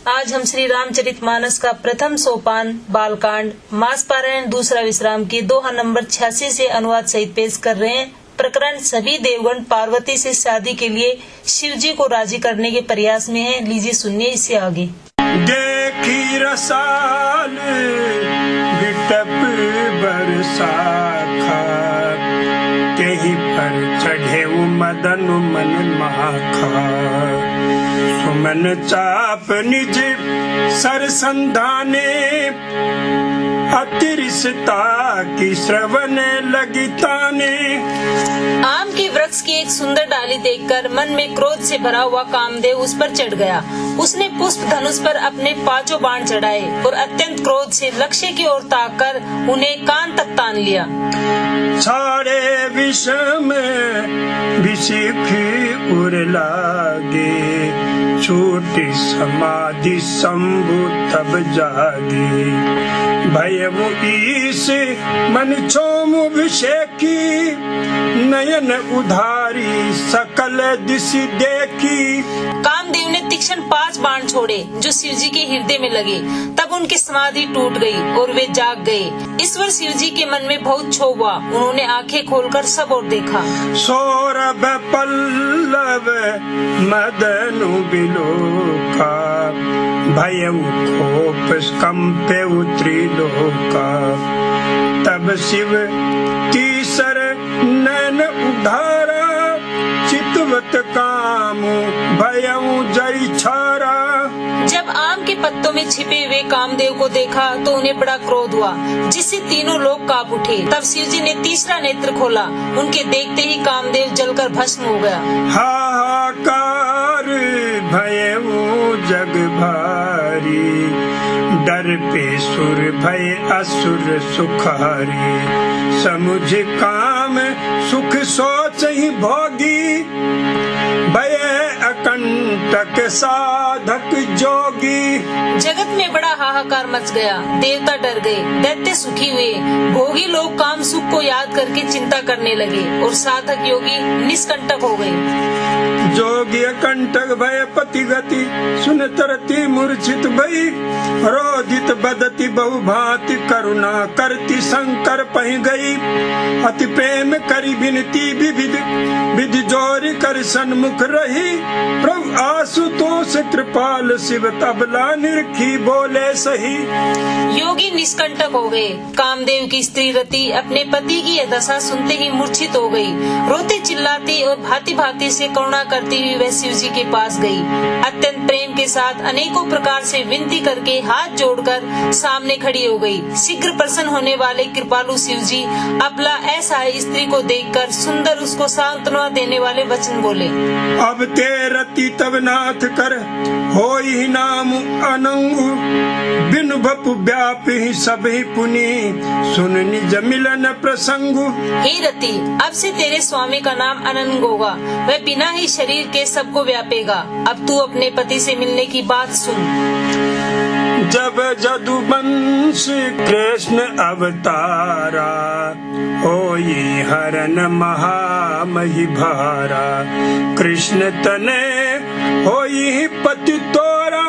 आज हम श्री रामचरितमानस का प्रथम सोपान बालकांड मास पारायण दूसरा विश्राम के दोहा नंबर 86 से अनुवाद सहित पेश कर रहे हैं। प्रकरण सभी देवगण पार्वती से शादी के लिए शिव जी को राजी करने के प्रयास में हैं। लीजिए सुनिए इससे आगे। देखी रसाल विटप बरसाखा तेहि पर चढ़े मदन मन माखा सुमन चाप निज सर संधाने अतिरिसता की श्रवण लगी ताने। आम के वृक्ष की एक सुंदर डाली देखकर मन में क्रोध से भरा हुआ कामदेव उस पर चढ़ गया। उसने पुष्प धनुष पर अपने 5 बाण चढ़ाए और अत्यंत क्रोध से लक्ष्य की ओर ताककर उन्हें कान तक तान लिया। छाड़े विषम विशिखी उर लागे छोटी समाधि शंभु तब जागे भयमु ईश मन छोमु विषेकी नयन उधारी सकल दिशि देखी। कामदेव ने तीक्ष्ण 5 बाण छोड़े जो शिवजी के हृदय में लगे। तब उनकी समाधि टूट गई और वे जाग गए। ईश्वर शिवजी के मन में बहुत क्षोभ हुआ। उन्होंने आंखें खोलकर सब ओर देखा। सौरभ पल्लव मदनु बिलोका भयं खोप कंपे त्रिलोका तब शिव तीसर नैन उधारा चितवत काम भयं जय छारा। जब आम के पत्तों में छिपे हुए कामदेव को देखा तो उन्हें बड़ा क्रोध हुआ, जिससे तीनों लोग कांप उठे। तब शिवजी ने तीसरा नेत्र खोला। उनके देखते ही कामदेव जलकर भस्म हो गया। हाहाकार भयमु जग भारी डर पे सुर भय असुर सुखारी समुझ काम सुख सोच ही भोगी भय अकंटक साधक जोगी। जगत में बड़ा हाहाकार मच गया। देवता डर गए, दैत्य सुखी हुए, भोगी लोग काम सुख को याद करके चिंता करने लगे और साधक योगी निष्कंटक हो गए। जोगी अकंटक भय पति गति सुन तरती मूर्छित भई रोदित बदति बहुभांति करुणा करती शंकर पहि गई। अति प्रेम करी विनती विविध विधि जोरी कर सन्मुख रही प्रभु आशुतोष कृपाल शिव तबला निरखी बोले सही। योगी निष्कंटक हो गए। कामदेव की स्त्री रति अपने पति की यह दशा सुनते ही मूर्छित हो गई। रोती चिल्लाती और भांति भांति से करुणा करती हुई वह शिव जी के पास गई। अत्यंत प्रेम के साथ अनेकों प्रकार से विनती करके हाथ जोड़कर सामने खड़ी हो गई। शीघ्र प्रसन्न होने वाले कृपालु शिव जी अपना असहाय स्त्री को देखकर सुंदर उसको सांत्वना देने वाले वचन बोले। अब ते रति तब नाथ कर होई नाम अनंगु बिनु बपु व्याप ही सब ही पुनि सुन निज मिलन प्रसंगु। हे रति, अब से तेरे स्वामी का नाम अनंग होगा। वह बिना ही शरीर के सबको व्यापेगा। अब तू अपने पति से मिलने की बात सुन। जब जदुवंश कृष्ण अवतारा होई हरन महामहि भारा कृष्ण तने होई पति तोरा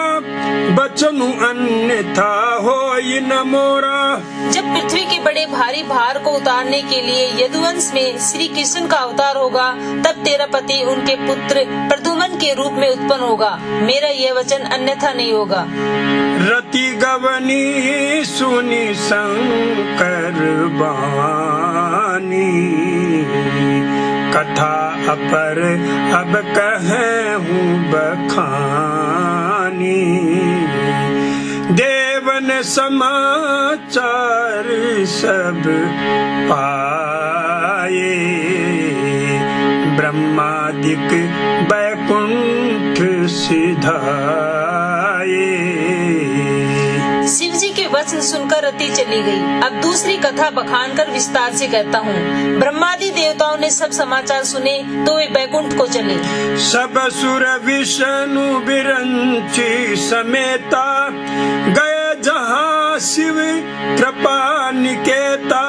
बचनु अन्यथा होई न मोरा। जब पृथ्वी के बड़े भारी भार को उतारने के लिए यदुवंश में श्री कृष्ण का अवतार होगा, तब तेरा पति उनके पुत्र प्रद्युम्न के रूप में उत्पन्न होगा। मेरा यह वचन अन्यथा नहीं होगा। रति गवनी सुनी शंकर बानी कथा अपर अब कहूँ बखानी देवन समाचार सब पाए ब्रह्मादिक बैकुंठ सिधाए। शिव जी के वचन सुनकर रति चली गई। अब दूसरी कथा बखान कर विस्तार से कहता हूँ। ब्रह्मादि देवताओं ने सब समाचार सुने तो वे बैकुंठ को चले। सब सुर विष्णु बिरंची समेता गए जहाँ शिव कृपा निकेता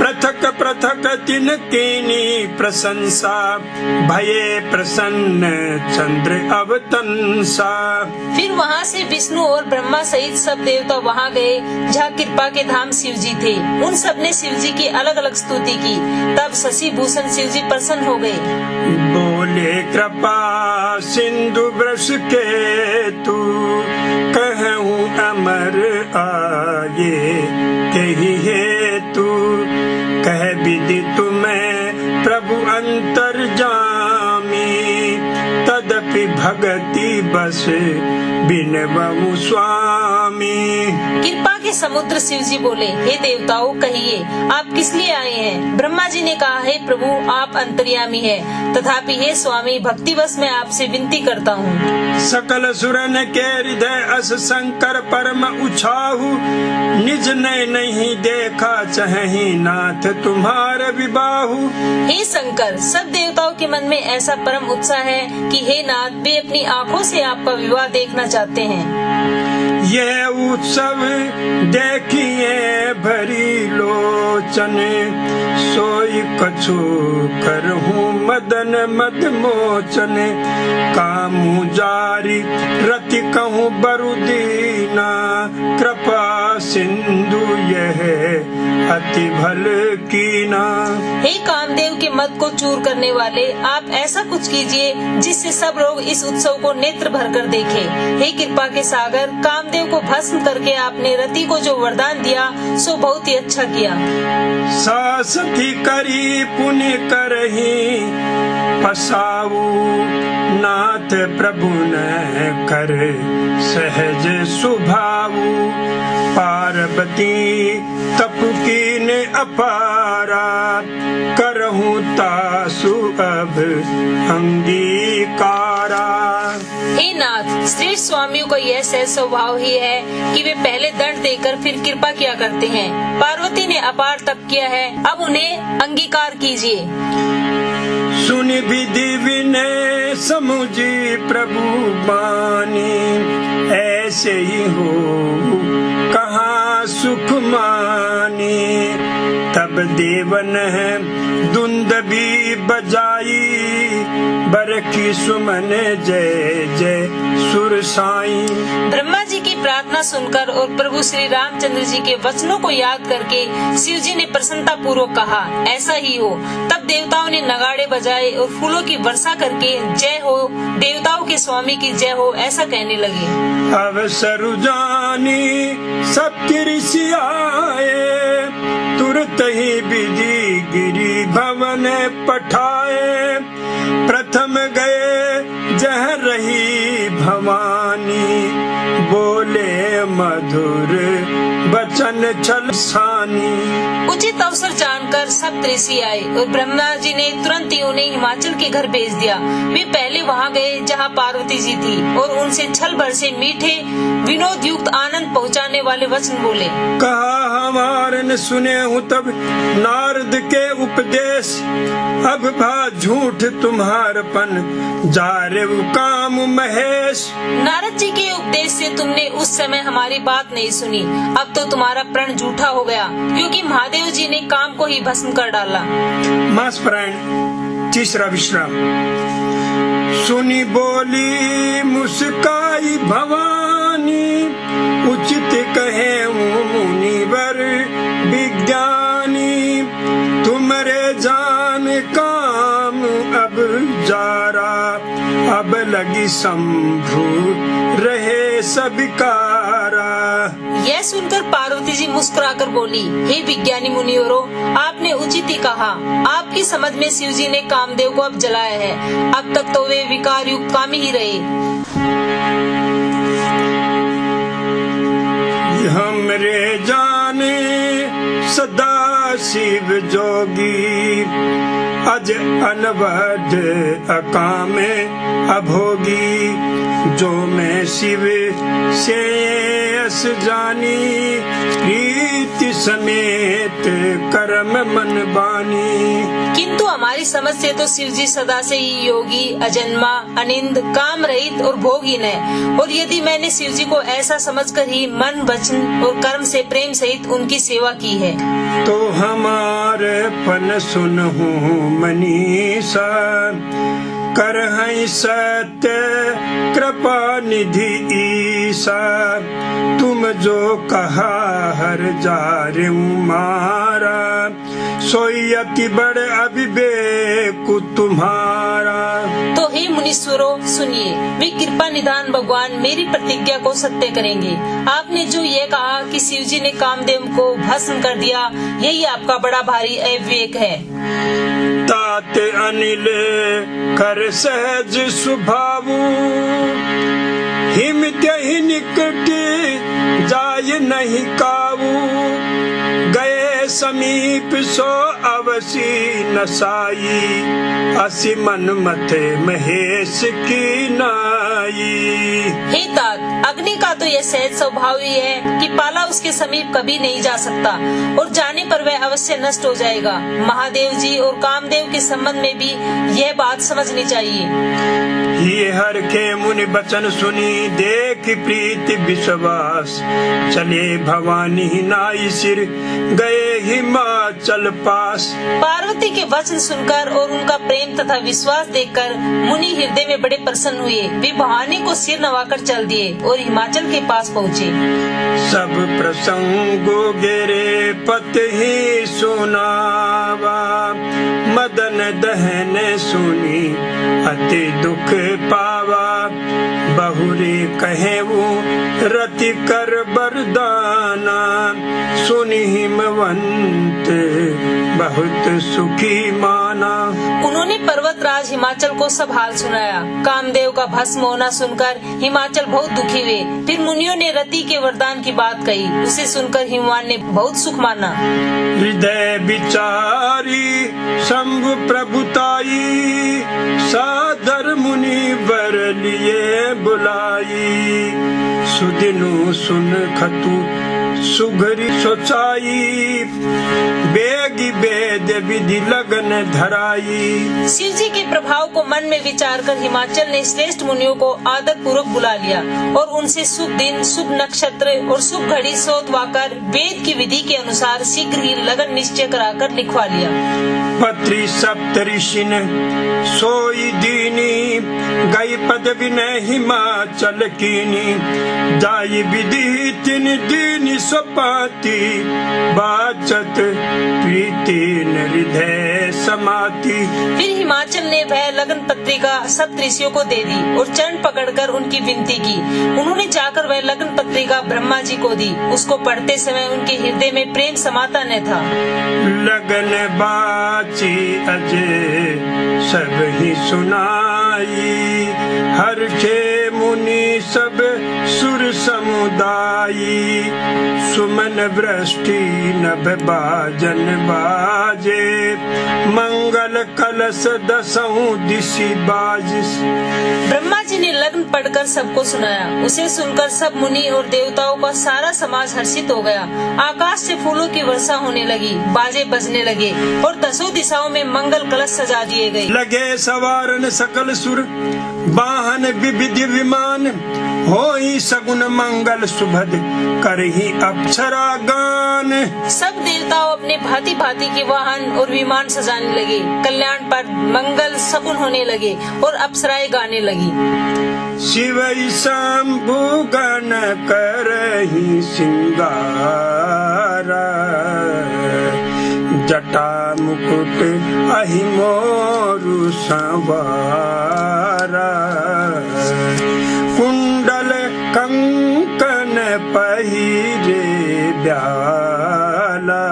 पृथक पृथक तिन कीनी प्रशंसा, भये प्रसन्न चंद्र अवतंसा। फिर वहाँ से विष्णु और ब्रह्मा सहित सब देवता वहाँ गए जहाँ कृपा के धाम शिव जी थे। उन सब ने शिव जी की अलग अलग स्तुति की। तब शशि भूषण शिव जी प्रसन्न हो गए। बोले कृपा सिंधु वृष के तू, कहूँ अमर आये कही है तू। कह विधि तुम्हें प्रभु अंतर्जामी, तदपि भगति बस बिनबहु स्वामी। कृपा के समुद्र शिव जी बोले, हे देवताओं कहिए आप किस लिए आए हैं। ब्रह्मा जी ने कहा, हे प्रभु आप अंतर्यामी हैं, तथापि हे स्वामी भक्तिवश मैं आपसे विनती करता हूँ। सकल सुरन के हृदय अस शंकर परम उछाहु, निज ने नहीं देखा चहि नाथ तुम्हारे विबाहु। हे शंकर सब देवताओं के मन में ऐसा परम उत्साह है कि हे नाथ वे अपनी आँखों से आपका विवाह देखना चाहते हैं। यह उत्सव देखिए भरी लोचन, सोई कछु करहूँ मदन मद मोचन। कामू जारी रति कहूँ बरुदीना, कृपा सिंधु यह अति भल कीना। हे कामदेव के मद को चूर करने वाले, आप ऐसा कुछ कीजिए जिससे सब लोग इस उत्सव को नेत्र भर कर देखें। हे कृपा के सागर, कामदेव को भस्म करके आपने रति को जो वरदान दिया सो बहुत ही अच्छा किया। सासथी करी पुण्य करही पसाऊ, नाथ प्रभु न कर सहज सुभाऊ। पार्वती तपकीन अपारा, करहूँ तासु अब अंगीकारा। हे नाथ श्रेष्ठ स्वामियों का यह सहज स्वभाव ही है कि वे पहले दंड देकर फिर कृपा किया करते हैं। पार्वती ने अपार तप किया है, अब उन्हें अंगीकार कीजिए। सुनि विधि विनय समुझी प्रभु बानी, ऐसे ही हो कहाँ सुख मानी। तब देवन दुंदभी बजाई, बरखी सुमन जय जय सुर साई। ब्रह्मा जी की प्रार्थना सुनकर और प्रभु श्री रामचंद्र जी के वचनों को याद करके शिव जी ने प्रसन्नता पूर्वक कहा, ऐसा ही हो। तब देवताओं ने नगाड़े बजाए और फूलों की वर्षा करके जय हो देवताओं के स्वामी की जय हो ऐसा कहने लगे। अवसर जानी सबके ऋषि आए, तुरत ही विधि गिरी भवन पठाए। प्रथम गए जह रही भवानी, बोले मधुर वचन छल सानी। उचित अवसर जानकर सब ऋषि आए और ब्रह्मा जी ने तुरंत ही उन्हें हिमाचल के घर भेज दिया। वे पहले वहाँ गए जहाँ पार्वती जी थी और उनसे छल भर से मीठे विनोद युक्त आनंद पहुँचाने वाले वचन बोले। कहा हमारे न सुने हूँ तब नारद के उपदेश, अब भा झूठ तुम्हारपन जारे काम महेश। नारद जी के उपदेश से तुमने उस समय हमारी बात नहीं सुनी, अब तो तुम्हारा प्रण झूठा हो गया, क्योंकि महादेव जी ने काम को ही भस्म कर डाला। मास प्राण तीसरा विश्राम। सुनी बोली मुस्काई भवानी, उचित कहे मुनिवर विज्ञानी। तुमरे जान काम अब जारा, अब लगी शंभु रहे सबकारा। यह सुनकर पार्वती जी मुस्कुराकर बोली, हे विज्ञानी मुनिवरों, आपने उचित ही कहा। आपकी समझ में शिव जी ने कामदेव को अब जलाया है, अब तक तो वे विकार युक्त कामी ही रहे। हमरे जाने सदा शिव जोगी, अज अनवध अकामे अभोगी। जो मैं शिव से रस जानी, प्रीति समेत कर्म मन बानी। किंतु हमारी समझ से तो शिव जी सदा से ही योगी, अजन्मा, अनिंद, काम रहित और भोगहीन है। और यदि मैंने शिव जी को ऐसा समझकर ही मन, वचन और कर्म से प्रेम सहित उनकी सेवा की है, तो हमारे पन सुनहु मनीषा, करहै सत्य कृपा निधि ईसा। तुम जो कहा हर जारे मारा, सोई अति बड़ अविवेक तुम्हारा। तो हे मुनीश्वरों सुनिए, वे कृपा निधान भगवान मेरी प्रतिज्ञा को सत्य करेंगे। आपने जो ये कहा कि शिव जी ने कामदेव को भस्म कर दिया, यही आपका बड़ा भारी अविवेक है। तात अनिल कर सहज स्वभावु, हिम त्यहि निकट जाय नहीं काऊ। गए समीप सो अवसी नसाई, असी मन मथे महेश की नाई। हे तात, अग्नि का तो यह सहज स्वभाव ही है कि पाला उसके समीप कभी नहीं जा सकता और जाने पर वह अवश्य नष्ट हो जाएगा। महादेव जी और कामदेव के संबंध में भी यह बात समझनी चाहिए। ये हर के मुनि बचन सुनी, देख प्रीति विश्वास। चले भवानी नाई सिर, गए हिमाचल पास। पार्वती के वचन सुनकर और उनका प्रेम तथा विश्वास देखकर मुनि हृदय में बड़े प्रसन्न हुए। वे भवानी को सिर नवाकर चल दिए और हिमाचल के पास पहुँचे। सब प्रसंगो गेरे पत ही सुनावा, मदन दहन सुनी अति दुख पावा। बहुरे कहे वो रति कर बरदाना, सुनि हिमवंत बहुत सुखी माना। उन्होंने पर्वतराज हिमाचल को सब हाल सुनाया। कामदेव का भस्म होना सुनकर हिमाचल बहुत दुखी हुए। फिर मुनियों ने रति के वरदान की बात कही। उसे सुनकर हिमवान ने बहुत सुख माना। हृदय विचारी शंभु प्रभुताई, सादर मुनि वर लिए बुलाई। सुदिनु सुन खतु सुघरी सोचाई, बेगी वेद विधि लगन धराई। शिव जी के प्रभाव को मन में विचार कर हिमाचल ने श्रेष्ठ मुनियों को आदर पूर्वक बुला लिया और उनसे शुभ दिन, शुभ नक्षत्र और शुभ घड़ी सोचवाकर वेद की विधि के अनुसार शीघ्र ही लगन निश्चय कराकर लिखवा लिया। पत्री सप्तऋषिन सोई दीनी, गई पद विनय हिमाचल कीनी। जाई विधि तिन दीनी स्वपाति, बाचत प्रीति हृदय समाति। फिर हिमाचल ने वह लगन पत्रिका सब ऋषियों को दे दी और चरण पकड़कर उनकी विनती की। उन्होंने जाकर वह लगन पत्रिका ब्रह्मा जी को दी। उसको पढ़ते समय उनके हृदय में प्रेम समाता न था। लगन बाची अजय सब ही सुनाई, हर के मुनि सब सुर समुदायी। सुमन वृष्टि नभ बाजन बाजे, मंगल कलश दसों दिशि बाजिस। ब्रह्मा जी ने लग्न पढ़कर सबको सुनाया। उसे सुनकर सब मुनि और देवताओं का सारा समाज हर्षित हो गया। आकाश से फूलों की वर्षा होने लगी, बाजे बजने लगे और दसों दिशाओं में मंगल कलश सजा दिए गए। लगे सवारन सकल सुर, वाहन विविध विमान। होई सगुन मंगल सुभद, करही अप्सरा गान। सब देवताओं अपने भांति भांति के वाहन और विमान सजाने लगे। कल्याण पर मंगल सगुन होने लगे और अप्सराएं गाने लगी। शिव शंभु गण करही सिंगारा, जटा मुकुट अहि मोरु संवारा। कुंडल कंकन पहिरे ब्याला,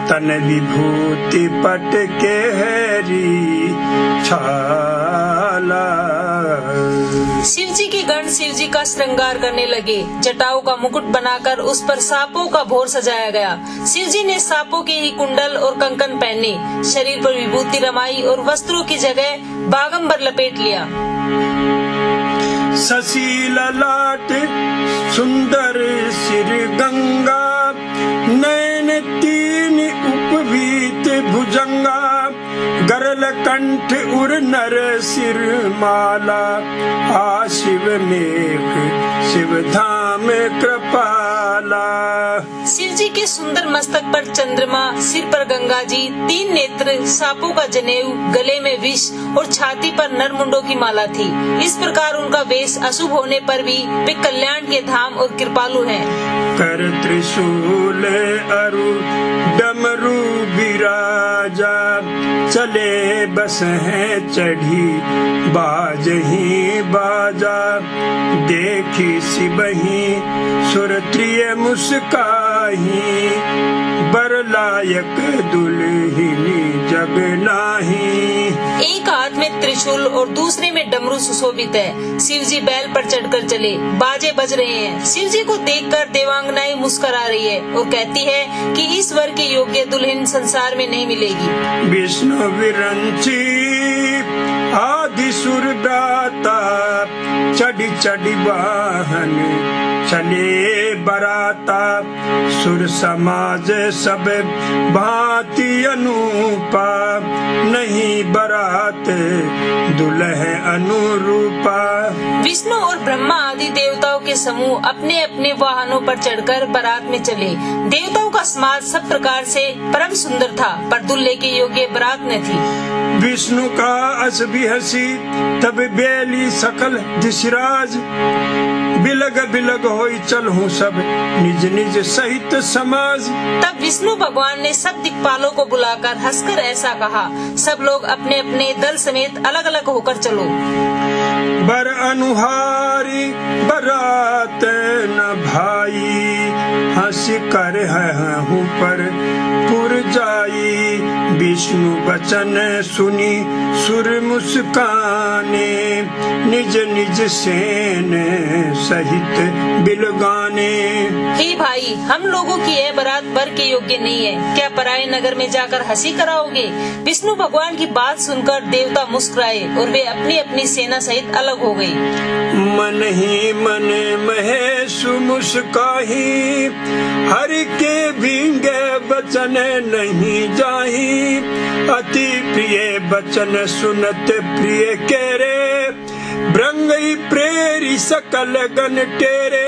तन विभूति पट के हरी छाला। शिव जी के गण शिव जी का श्रृंगार करने लगे। जटाओं का मुकुट बनाकर उस पर सांपों का भोर सजाया गया। शिव जी ने सांपों के ही कुंडल और कंकन पहने, शरीर पर विभूति रमाई और वस्त्रों की जगह बागंबर लपेट लिया। शशि ललाट सुंदर सिर गंगा, नैन तीन उपवीत भुजंगा, गरल कंठ उर नर सिर माला, आ शिव मेघ शिव धाम कृपाला। शिव जी के सुंदर मस्तक पर चंद्रमा, सिर पर गंगा जी, 3 नेत्र, सांपों का जनेऊ, गले में विष और छाती पर नरमुंडों की माला थी। इस प्रकार उनका वेश अशुभ होने पर भी वे कल्याण के धाम और कृपालु हैं। कर त्रिशूल अरु डमरू बिराजा, चले बस हैं चढ़ी बाजही बाजा, देखी सिबही सुरत्रिय मुस्काही, बरलायक दुल्हिनी जग नाही। एक हाथ में त्रिशूल और दूसरे में डमरू सुशोभित है। शिव जी बैल पर चढ़कर चले, बाजे बज रहे हैं। शिव जी को देखकर देवांगनाएं मुस्कुरा रही है और कहती है कि इस वर की योग्य दुल्हन संसार में नहीं मिलेगी। विष्णु विरंची आदि सुरदाता, चढ़ी चढ़ी वाहन चले बराता, सुर समाज सब भांति अनूपा, नहीं बरात दुल्हे अनुरूपा। विष्णु और ब्रह्मा आदि देवताओं के समूह अपने अपने वाहनों पर चढ़कर बारात में चले। देवताओं का समाज सब प्रकार से परम सुंदर था, पर दूल्हे के योग्य बारात न थी। विष्णु का अस भी हसी, तब बेली सकल दिशराज, बिलग बिलग होई चलहूं सब निज निज सहित समाज। तब विष्णु भगवान ने सब दिक्पालों को बुलाकर हंसकर ऐसा कहा, सब लोग अपने अपने दल समेत अलग अलग होकर चलो। बर अनुहारी बरात न भाई, हंस कर हूँ पर पुर जाई, विष्णु वचन सुनी सुर मुस्काने, निज निज सेन सहित बिलगाने। हे भाई, हम लोगों की यह बारात वर के योग्य नहीं है, क्या पराये नगर में जाकर हंसी कराओगे? विष्णु भगवान की बात सुनकर देवता मुस्कुराए और वे अपनी अपनी सेना सहित अलग हो गई। मन ही मन महेश मुस्काही, हरि के भींगे बचन नहीं जाही, अति प्रिय बचन सुनत प्रिय केरे, भृंगई प्रेरी सकल गण टेरे।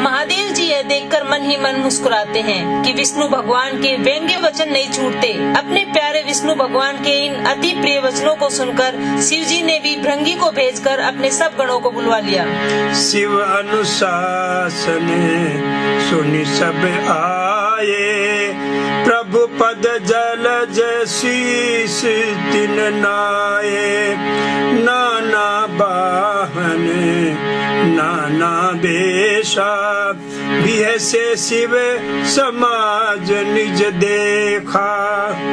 महादेव जी यह देखकर मन ही मन मुस्कुराते हैं कि विष्णु भगवान के व्यंग्य वचन नहीं छूटते। अपने प्यारे विष्णु भगवान के इन अति प्रिय वचनों को सुनकर शिव जी ने भी भृंगी को भेजकर अपने सब गणों को बुलवा लिया। शिव अनुशासन सुनि सब आए, प्रभु पद जल जशीष तिन नाये, नाना वाहन नाना बेशा, बिह से शिव समाज निज देखा।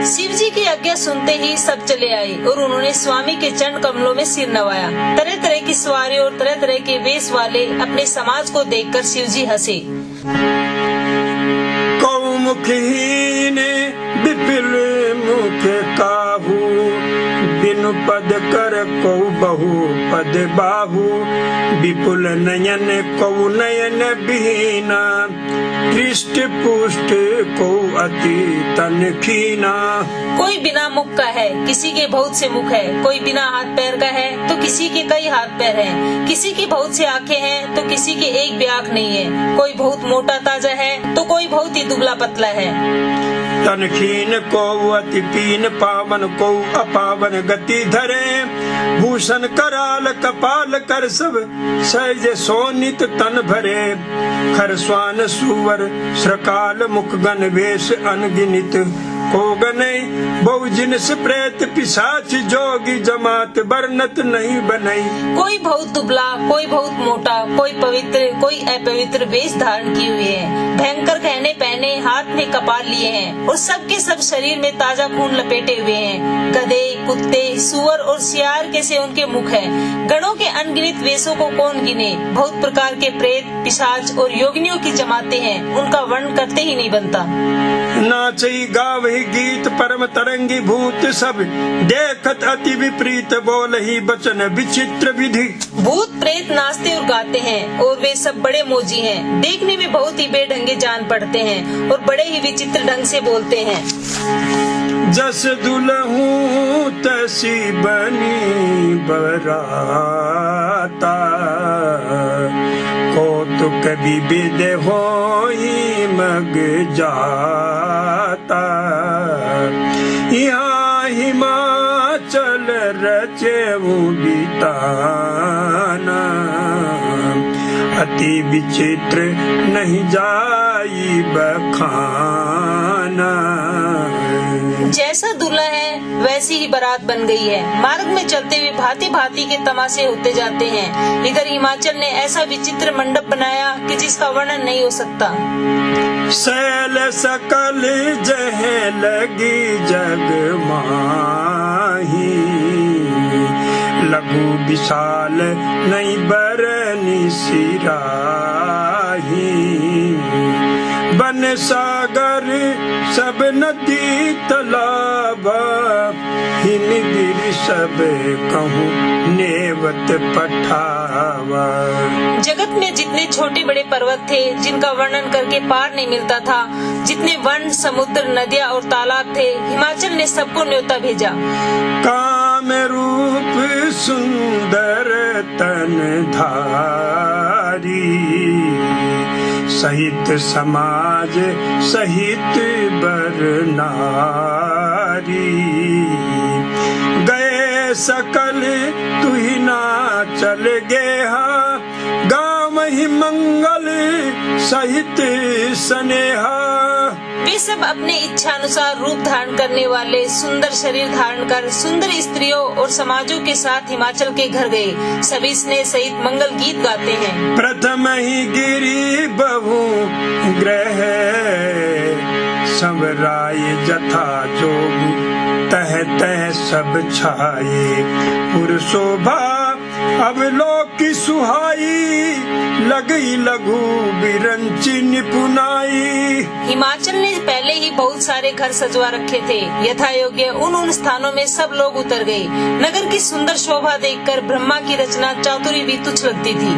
शिव जी की आज्ञा सुनते ही सब चले आए और उन्होंने स्वामी के चरण कमलों में सिर नवाया। तरह तरह की सवारी और तरह तरह के वेश वाले अपने समाज को देखकर शिव जी हंसे। कौमुखहीन विपिल मुख काहू, बिनु पद कर कौ बहु पद बाहु, विपुल नयन कौ नयन बीना, पृष्ठ पुष्ट को अति तन खीना। कोई बिना मुख का है, किसी के बहुत से मुख है, कोई बिना हाथ पैर का है तो किसी के कई हाथ पैर हैं, किसी की बहुत से आंखें हैं तो किसी के एक भी आंख नहीं है, कोई बहुत मोटा ताजा है तो कोई बहुत ही दुबला पतला है। तनखीन को अति पीन, पावन को अपावन गति धरे, भूषण कराल कपाल कर सब सहज सोनित तन भरे, खरस्वान सुवर श्रकाल मुख गण वेश अनगिनित, को गनई बहु जिनस प्रेत पिशाच जोगी जमात बरनत नहीं बनई। कोई बहुत दुबला, कोई बहुत मोटा, कोई पवित्र कोई अपवित्र वेश धारण किए हुए है, भयंकर गहने पहने, हाथ में कपाल लिए हैं और सबके सब शरीर में ताजा खून लपेटे हुए हैं। गधे, कुत्ते, सुअर और सियार कैसे उनके मुख है। गणों के अनगिनत वेशों को कौन गिने। बहुत प्रकार के प्रेत, पिशाच और योगिनियों की जमाते हैं, उनका वर्ण करते ही नहीं बनता। नाचई गावही गीत परम तरंगी भूत सब, देखत अति विपरीत बोलही बचन विचित्र विधि। भूत प्रेत नाचते और गाते हैं और वे सब बड़े मोजी हैं, देखने में बहुत ही बेढंगे जान पड़ते हैं और बड़े ही विचित्र ढंग से बोलते हैं। जस दुल्हूं तसी बनी बराता, कौतुक विविध होई मग जाता। यहाँ हिमाचल रचेऊ बिताना, अति विचित्र नहीं जाई बखाना। जैसा दूल्हा है वैसी ही बारात बन गई है। मार्ग में चलते हुए भांति भांति के तमाशे होते जाते हैं। इधर हिमाचल ने ऐसा विचित्र मंडप बनाया कि जिसका वर्णन नहीं हो सकता। शैल सकल जह लगी जग माही, लघु विशाल नहीं बरनी सिराही। बन सागर सब नदी तालाब, हिम गिर सब कहूँ नेवत पठावा। जगत में जितने छोटे बड़े पर्वत थे जिनका वर्णन करके पार नहीं मिलता था, जितने वन समुद्र नदियाँ और तालाब थे, हिमाचल ने सबको न्योता भेजा। काम रूप सुंदर तन धारी, सहित समाज सहित बर नारी। गए सकल तुही ना चल गेहा, गाँव ही मंगल सहित स्नेहा। वे सब अपने इच्छा अनुसार रूप धारण करने वाले सुंदर शरीर धारण कर सुंदर स्त्रियों और समाजों के साथ हिमाचल के घर गए। सभी स्नेह सहित मंगल गीत गाते हैं। प्रथम ही गिरी बहु ग्रह, संवराय जथा जोग तह तह सब छाये। पुरशोभा अब लोक की सुहाई, लगई लघु बिरंची निपुनाई। हिमाचल ने पहले ही बहुत सारे घर सजवा रखे थे। यथा योग्य उन स्थानों में सब लोग उतर गए। नगर की सुंदर शोभा देखकर ब्रह्मा की रचना चातुरी भी तुच्छ लगती थी।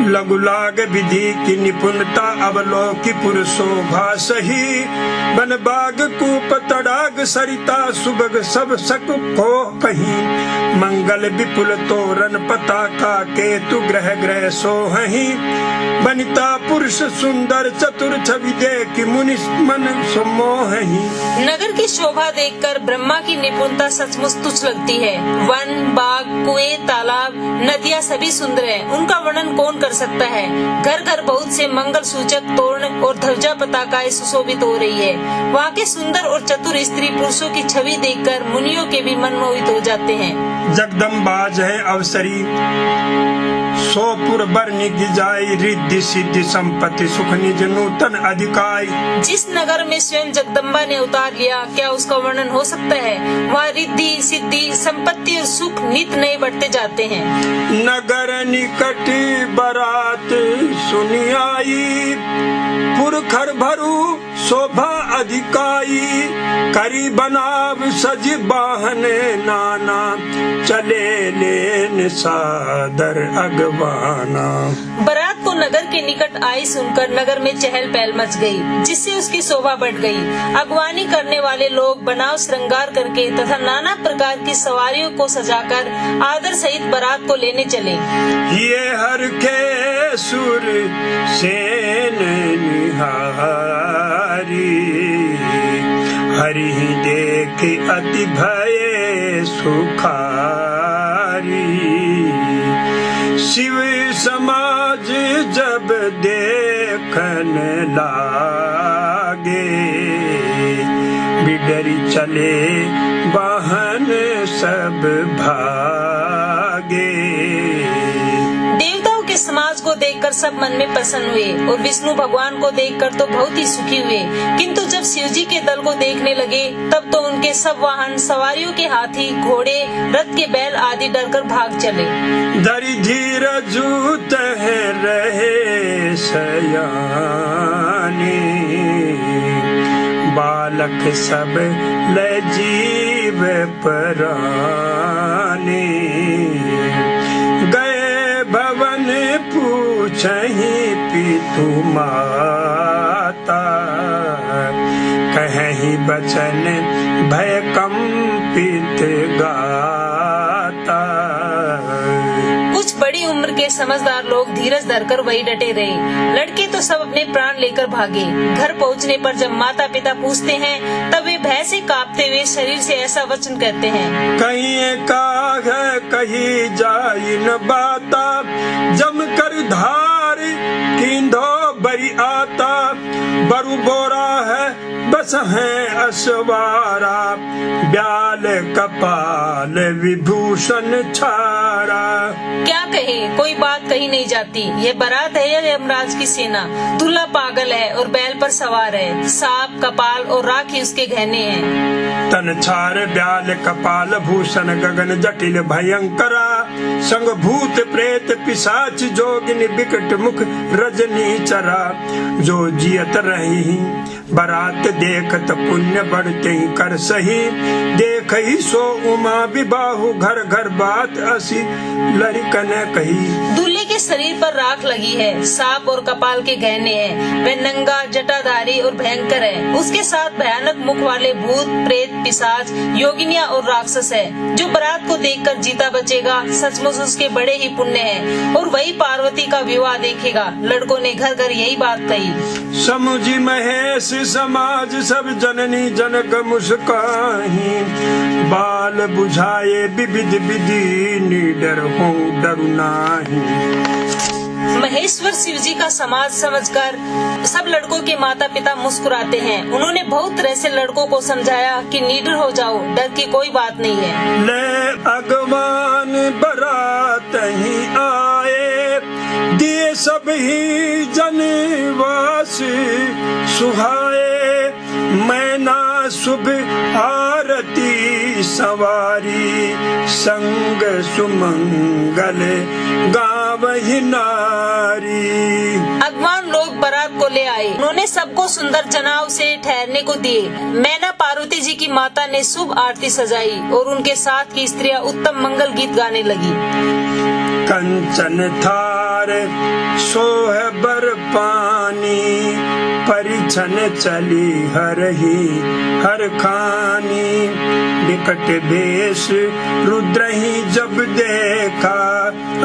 लघु लाग विधि की निपुणता अवलोकी पुरशोभा सही। बन बाग कूप तड़ाग सरिता सुबग सब सक को कहीं। मंगल विपुल तोरण पताका केतु ग्रह ग्रह सोहही। बनिता पुरुष सुंदर चतुर छवि देख मुनि मन सम्मोहही। नगर की शोभा देखकर ब्रह्मा की निपुणता सचमुच तुच्छ लगती है। वन बाग कुएं तालाब नदियाँ सभी सुंदर हैं। उनका वर्णन कौन कर सकता है। घर घर बहुत से मंगल सूचक तोरण और ध्वजा पताकाएं सुशोभित हो रही है। वहाँ के सुंदर और चतुर स्त्री पुरुषों की छवि देखकर मुनियों के भी मन मोहित हो जाते हैं। जगदम्बा जय अवसरी सोपुर बरनी गिजाई। रिद्धि सिद्धि संपत्ति सुख निज नूतन अधिकाई। जिस नगर में स्वयं जगदम्बा ने उतार लिया क्या उसका वर्णन हो सकता है। वहाँ रिद्धि सिद्धि संपत्ति और सुख नित नए बढ़ते जाते हैं। नगर निकट बारात सुनी आई। पुरखर भरू शोभा अधिकाई। करी बनाव सज बाहन नाना। चले लेन सादर अगवाना। बारात को नगर के निकट आई सुनकर नगर में चहल पहल मच गई, जिससे उसकी शोभा बढ़ गई। अगवानी करने वाले लोग बनाव श्रृंगार करके तथा नाना प्रकार की सवारियों को सजाकर आदर सहित बारात को लेने चले। ये हर के सुर सेन निहारी। हरि देख अति भय सुखारी। शिव समाज जब देखन लागे। बिडरी चले वाहन सब भागे। देवताओं के समाज को देखकर सब मन में प्रसन्न हुए और विष्णु भगवान को देखकर तो बहुत ही सुखी हुए। किंतु जब शिवजी के दल को देखने लगे तब तो उनके सब वाहन सवारियों के हाथी घोड़े रथ के बैल आदि डरकर भाग चले। धरि धीरजु तह रहे सयानी। बालक सब ले जीव पराने। गए भवन पूछहि पितु माता, कहीं बचन भय कंपित गाता। कुछ बड़ी उम्र के समझदार लोग धीरज धरकर वही डटे रहे। लड़के तो सब अपने प्राण लेकर भागे। घर पहुंचने पर जब माता पिता पूछते हैं तब वे भय से कांपते हुए शरीर से ऐसा वचन कहते हैं, कहीं का है कहीं जाई न बाता, जम कर धार कींधो बरी आता। बरु बोरा है बस है असवारा, ब्याल कपाल विभूषण छारा। क्या कहे, कोई बात कही नहीं जाती। ये बारात है या यमराज की सेना। दूल्हा पागल है और बैल पर सवार है। सांप, कपाल और राखी उसके गहने हैं। तन छार ब्याल कपाल भूषण गगन जटिल भयंकरा। संग भूत प्रेत पिशाच जोगिनी बिकट मुख रजनी चरा। जो जियत रही बारात देखत पुण्य बढ़ते ही कर सही। देख ही सो उमा विबाहु घर घर बात असी लड़कन कही। दूल्हे के शरीर पर राख लगी है, सांप और कपाल के गहने हैं। वह नंगा, जटाधारी और भयंकर है। उसके साथ भयानक मुख वाले भूत, प्रेत, पिशाच, योगिनियां और राक्षस है। जो बारात को देखकर जीता बचेगा सचमुच उसके बड़े ही पुण्य है और वही पार्वती का विवाह देखेगा। लड़कों ने घर घर यही बात कही। समुझी महेश समाज सब जननी जनक मुस्काही। बाल बुझाए विविध विधि निडर हो डरु नाही। महेश्वर शिव जी का समाज समझकर सब लड़कों के माता पिता मुस्कुराते हैं। उन्होंने बहुत तरह से लड़कों को समझाया कि निडर हो जाओ, डर की कोई बात नहीं है। ले अगवान बारात ही आए, दिए सब ही जनवास सुहाए। मैना शुभ आरती सवारी, संग सुमंगल गावहि नारी। अगवान लोग बारात को ले आए। उन्होंने सबको सुंदर जनाव से ठहरने को दिए। मैना पार्वती जी की माता ने शुभ आरती सजाई और उनके साथ की स्त्रियां उत्तम मंगल गीत गाने लगी। कंचन थार सोह बर पानी, परिछन चली हरही हर खानी। विकट वेश रुद्रही जब देखा,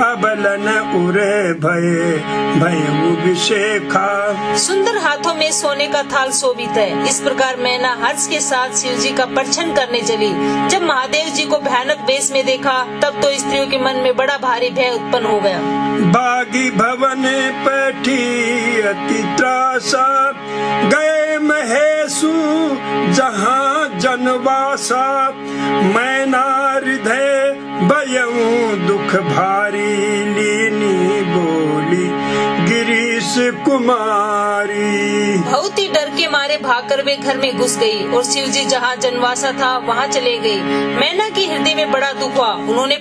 अबलन उरे भये भयउ विशेखा। सुंदर हाथों में सोने का थाल शोभित है। इस प्रकार मैना हर्ष के साथ शिव जी का परिछन करने चली। जब महादेव जी को भयानक वेश में देखा तब तो स्त्रियों के मन में बड़ा भारी भय उत्पन्न हो गया। बागी भवन बैठी अति त्रासा, गए महेशु जहाँ जनवासा। मैना हृदय भयउ दुख भारी, लीनी बोली गिरीश कुमारी। बहुत ही डर के मारे भागकर वे घर में घुस गई और शिव जी जहाँ जनवासा था वहाँ चले गई। मैना की हृदय में बड़ा दुख हुआ। उन्होंने